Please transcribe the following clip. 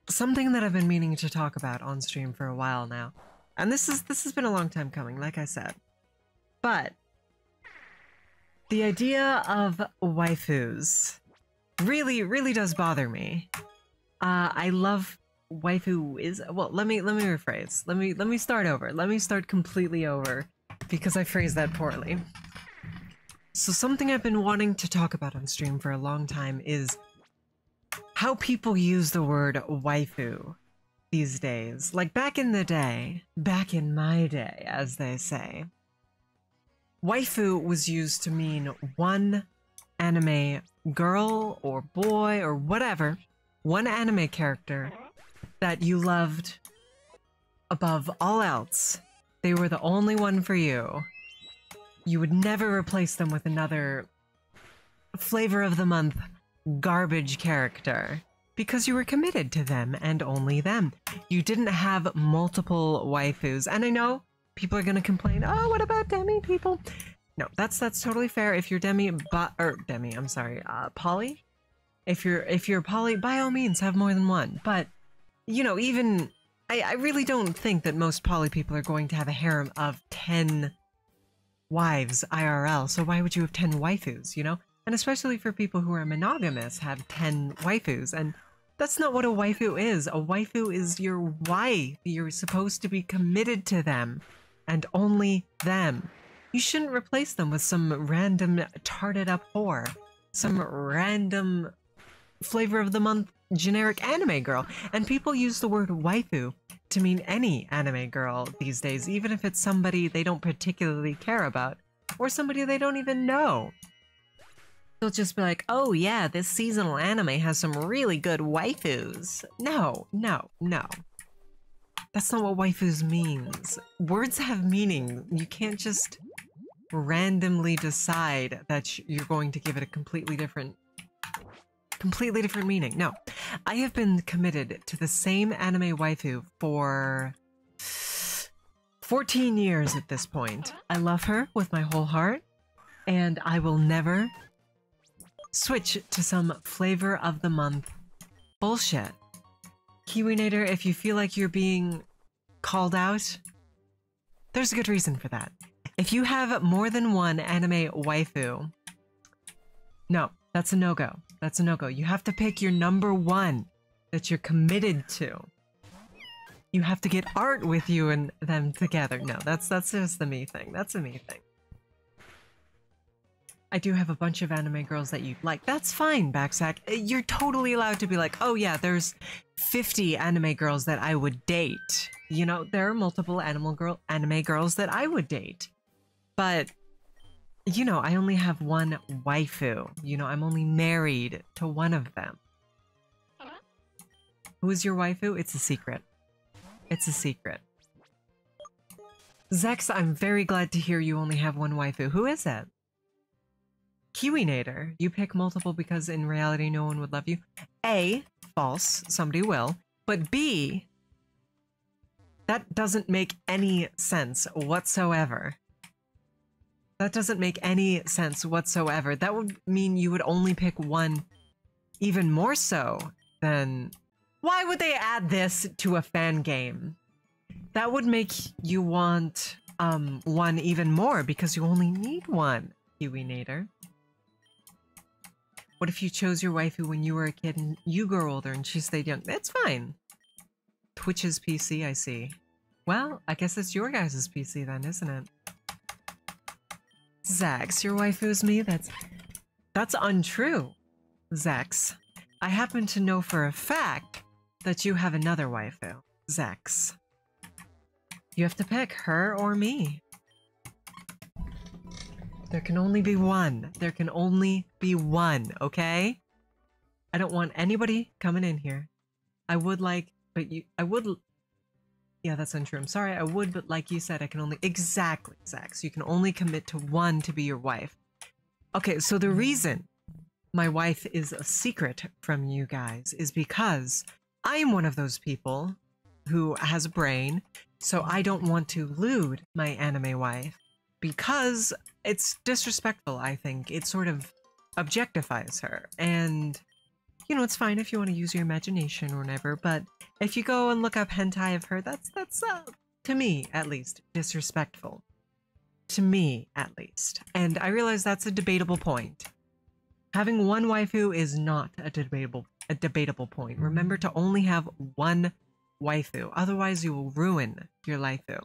something that I've been meaning to talk about on stream for a while now. And this has been a long time coming, like I said. But the idea of waifus really does bother me. I love waifu is, well, let me rephrase. Let me start over. Let me start completely over because I phrased that poorly. So something I've been wanting to talk about on stream for a long time is how people use the word waifu these days. Like back in the day, back in my day, as they say, waifu was used to mean one anime girl or boy or whatever, one anime character that you loved above all else. They were the only one for you. You would never replace them with another flavor of the month garbage character because you were committed to them and only them. You didn't have multiple waifus. And I know people are gonna complain, oh, what about demi people? No, that's totally fair. If you're poly? If you're poly, by all means have more than one. But, you know, even I really don't think that most poly people are going to have a harem of 10 wives IRL, so why would you have 10 waifus, you know? And especially for people who are monogamous, have 10 waifus, and that's not what a waifu is. A waifu is your wife. You're supposed to be committed to them, and only them. You shouldn't replace them with some random tarted up whore, some random flavor of the month generic anime girl. And people use the word waifu to mean any anime girl these days, even if it's somebody they don't particularly care about, or somebody they don't even know. They'll just be like, oh yeah, this seasonal anime has some really good waifus. No. That's not what waifus means. Words have meaning. You can't just randomly decide that you're going to give it a completely different meaning. No, I have been committed to the same anime waifu for 14 years at this point. I love her with my whole heart, and I will never switch to some flavor of the month bullshit. Kiwinator, if you feel like you're being called out, there's a good reason for that. If you have more than one anime waifu, no, that's a no-go. That's a no-go. You have to pick your number one that you're committed to. You have to get art with you and them together. No, that's just the me thing. That's a me thing. I do have a bunch of anime girls that you like. That's fine, Backsack. You're totally allowed to be like, oh yeah, there's 50 anime girls that I would date. You know, there are multiple anime girls that I would date. But, you know, I only have one waifu. You know, I'm only married to one of them. Who is your waifu? It's a secret. It's a secret. Zex, I'm very glad to hear you only have one waifu. Who is it? Kiwinator, you pick multiple because in reality no one would love you. A, false, somebody will. But B, that doesn't make any sense whatsoever. That doesn't make any sense whatsoever. That would mean you would only pick one, even more so than... Why would they add this to a fan game? That would make you want one even more because you only need one, Kiwinator. What if you chose your waifu when you were a kid and you grew older and she stayed young? That's fine. Twitch's PC, I see. Well, I guess it's your guys' PC then, isn't it? Zax, your waifu is me? That's untrue, Zax. I happen to know for a fact that you have another waifu, Zax. You have to pick her or me. There can only be one. There can only be one, okay? I don't want anybody coming in here. I would like, but you, I would, yeah, that's untrue. I'm sorry, I would, but like you said, I can only, exactly, Zax. You can only commit to one to be your wife. Okay, so the reason my wife is a secret from you guys is because I am one of those people who has a brain, so I don't want to lewd my anime wife. Because it's disrespectful, I think. It sort of objectifies her. And, you know, it's fine if you want to use your imagination or whatever, but if you go and look up hentai of her, that's to me, at least, disrespectful. To me, at least. And I realize that's a debatable point. Having one waifu is not a debatable point. Remember to only have one waifu, otherwise you will ruin your waifu.